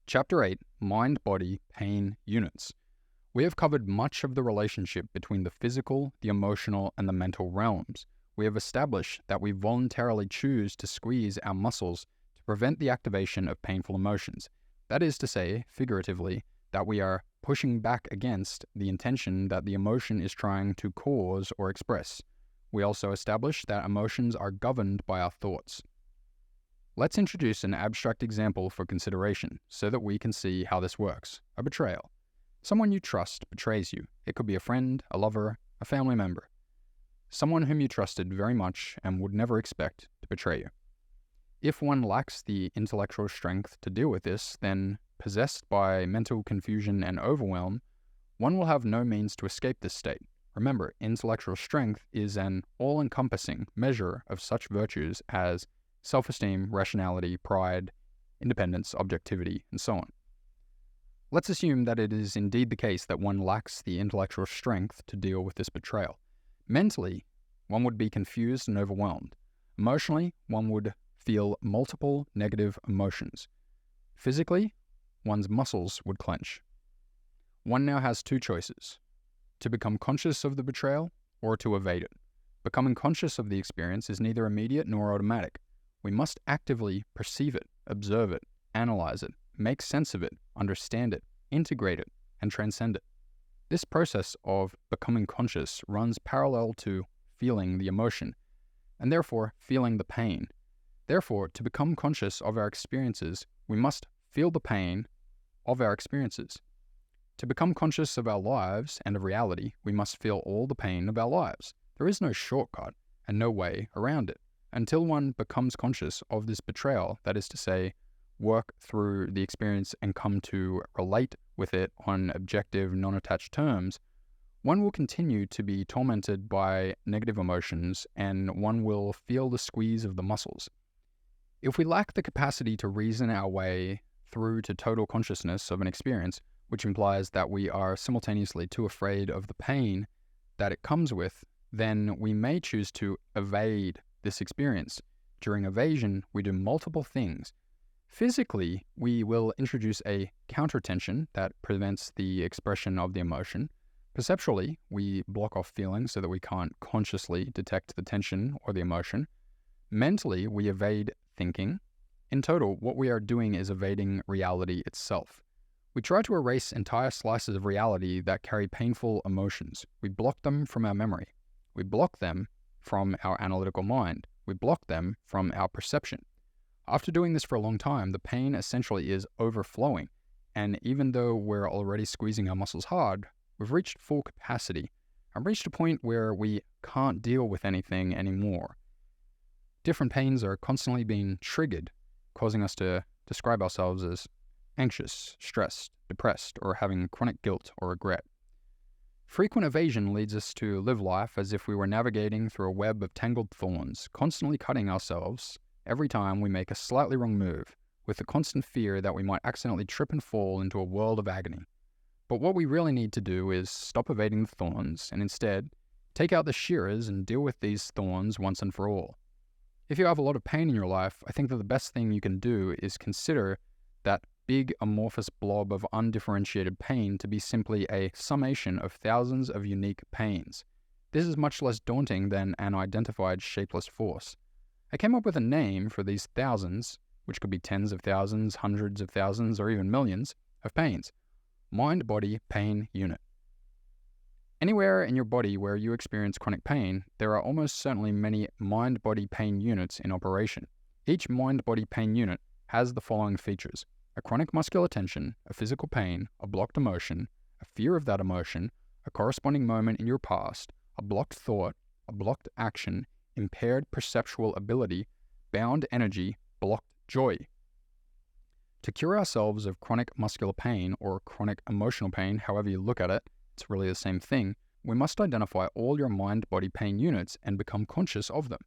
Chapter 8, Mind, Body, Pain, Units. We have covered much of the relationship between the physical, the emotional, and the mental realms. We have established that we voluntarily choose to squeeze our muscles to prevent the activation of painful emotions. That is to say, figuratively, that we are pushing back against the intention that the emotion is trying to cause or express. We also established that emotions are governed by our thoughts. Let's introduce an abstract example for consideration so that we can see how this works. A betrayal. Someone you trust betrays you. It could be a friend, a lover, a family member. Someone whom you trusted very much and would never expect to betray you. If one lacks the intellectual strength to deal with this, then, possessed by mental confusion and overwhelm, one will have no means to escape this state. Remember, intellectual strength is an all-encompassing measure of such virtues as self-esteem, rationality, pride, independence, objectivity, and so on. Let's assume that it is indeed the case that one lacks the intellectual strength to deal with this betrayal. Mentally, one would be confused and overwhelmed. Emotionally, one would feel multiple negative emotions. Physically, one's muscles would clench. One now has two choices: to become conscious of the betrayal or to evade it. Becoming conscious of the experience is neither immediate nor automatic. We must actively perceive it, observe it, analyze it, make sense of it, understand it, integrate it, and transcend it. This process of becoming conscious runs parallel to feeling the emotion, and therefore feeling the pain. Therefore, to become conscious of our experiences, we must feel the pain of our experiences. To become conscious of our lives and of reality, we must feel all the pain of our lives. There is no shortcut and no way around it. Until one becomes conscious of this betrayal, that is to say, work through the experience and come to relate with it on objective, non-attached terms, one will continue to be tormented by negative emotions and one will feel the squeeze of the muscles. If we lack the capacity to reason our way through to total consciousness of an experience, which implies that we are simultaneously too afraid of the pain that it comes with, then we may choose to evade this experience. During evasion, we do multiple things. Physically, we will introduce a countertension that prevents the expression of the emotion. Perceptually, we block off feelings so that we can't consciously detect the tension or the emotion. Mentally, we evade thinking. In total, what we are doing is evading reality itself. We try to erase entire slices of reality that carry painful emotions. We block them from our memory. We block them from our analytical mind. We block them from our perception. After doing this for a long time, the pain essentially is overflowing, and even though we're already squeezing our muscles hard, we've reached full capacity and reached a point where we can't deal with anything anymore. Different pains are constantly being triggered, causing us to describe ourselves as anxious, stressed, depressed, or having chronic guilt or regret. Frequent evasion leads us to live life as if we were navigating through a web of tangled thorns, constantly cutting ourselves every time we make a slightly wrong move, with the constant fear that we might accidentally trip and fall into a world of agony. But what we really need to do is stop evading the thorns and instead take out the shearers and deal with these thorns once and for all. If you have a lot of pain in your life, I think that the best thing you can do is consider that big amorphous blob of undifferentiated pain to be simply a summation of thousands of unique pains. This is much less daunting than an identified shapeless force. I came up with a name for these thousands, which could be tens of thousands, hundreds of thousands, or even millions of pains. Mind, body, pain, unit. Anywhere in your body where you experience chronic pain, there are almost certainly many mind-body pain units in operation. Each mind-body pain unit has the following features: a chronic muscular tension, a physical pain, a blocked emotion, a fear of that emotion, a corresponding moment in your past, a blocked thought, a blocked action, impaired perceptual ability, bound energy, blocked joy. To cure ourselves of chronic muscular pain or chronic emotional pain, however you look at it, it's really the same thing, we must identify all your mind-body pain units and become conscious of them.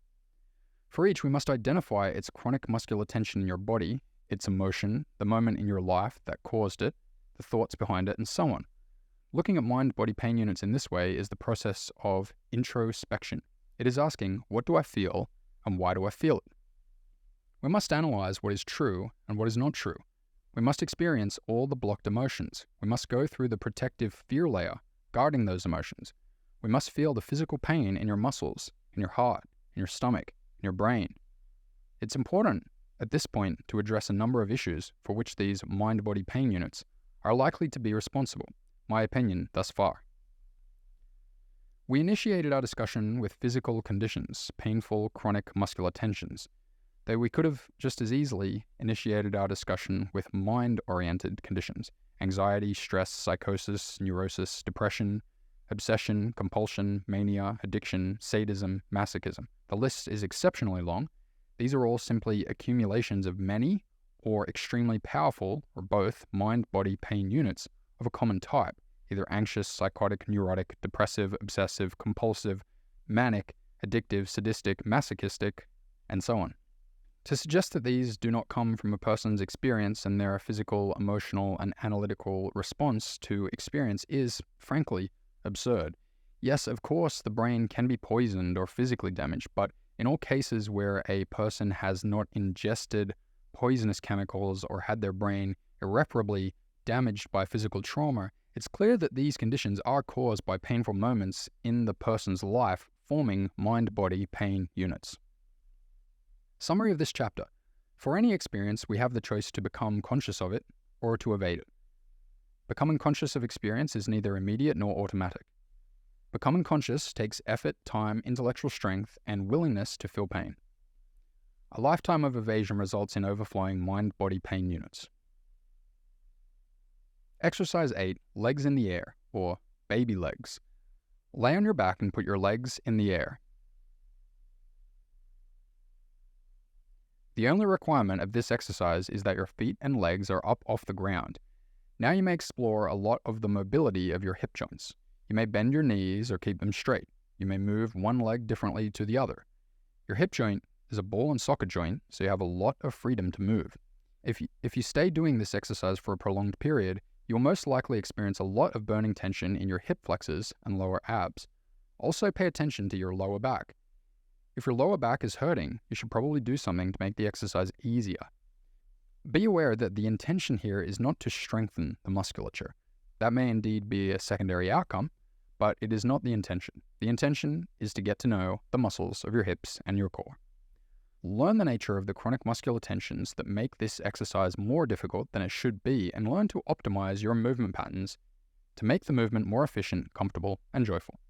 For each, we must identify its chronic muscular tension in your body, its emotion, the moment in your life that caused it, the thoughts behind it, and so on. Looking at mind-body pain units in this way is the process of introspection. It is asking, what do I feel and why do I feel it? We must analyze what is true and what is not true. We must experience all the blocked emotions. We must go through the protective fear layer, guarding those emotions. We must feel the physical pain in your muscles, in your heart, in your stomach, in your brain. It's important at this point to address a number of issues for which these mind-body pain units are likely to be responsible, my opinion thus far. We initiated our discussion with physical conditions, painful chronic muscular tensions, though we could have just as easily initiated our discussion with mind-oriented conditions, anxiety, stress, psychosis, neurosis, depression, obsession, compulsion, mania, addiction, sadism, masochism. The list is exceptionally long. These are all simply accumulations of many or extremely powerful, or both, mind-body pain units of a common type, either anxious, psychotic, neurotic, depressive, obsessive, compulsive, manic, addictive, sadistic, masochistic, and so on. To suggest that these do not come from a person's experience and their physical, emotional, and analytical response to experience is, frankly, absurd. Yes, of course, the brain can be poisoned or physically damaged, but in all cases where a person has not ingested poisonous chemicals or had their brain irreparably damaged by physical trauma, it's clear that these conditions are caused by painful moments in the person's life, forming mind-body pain units. Summary of this chapter. For any experience, we have the choice to become conscious of it or to evade it. Becoming conscious of experience is neither immediate nor automatic. Becoming conscious takes effort, time, intellectual strength, and willingness to feel pain. A lifetime of evasion results in overflowing mind-body pain units. Exercise 8, legs in the air, or baby legs. Lay on your back and put your legs in the air. The only requirement of this exercise is that your feet and legs are up off the ground. Now you may explore a lot of the mobility of your hip joints. You may bend your knees or keep them straight. You may move one leg differently to the other. Your hip joint is a ball and socket joint, so you have a lot of freedom to move. If you stay doing this exercise for a prolonged period, you'll most likely experience a lot of burning tension in your hip flexors and lower abs. Also pay attention to your lower back. If your lower back is hurting, you should probably do something to make the exercise easier. Be aware that the intention here is not to strengthen the musculature. That may indeed be a secondary outcome, but it is not the intention. The intention is to get to know the muscles of your hips and your core. Learn the nature of the chronic muscular tensions that make this exercise more difficult than it should be, and learn to optimize your movement patterns to make the movement more efficient, comfortable, and joyful.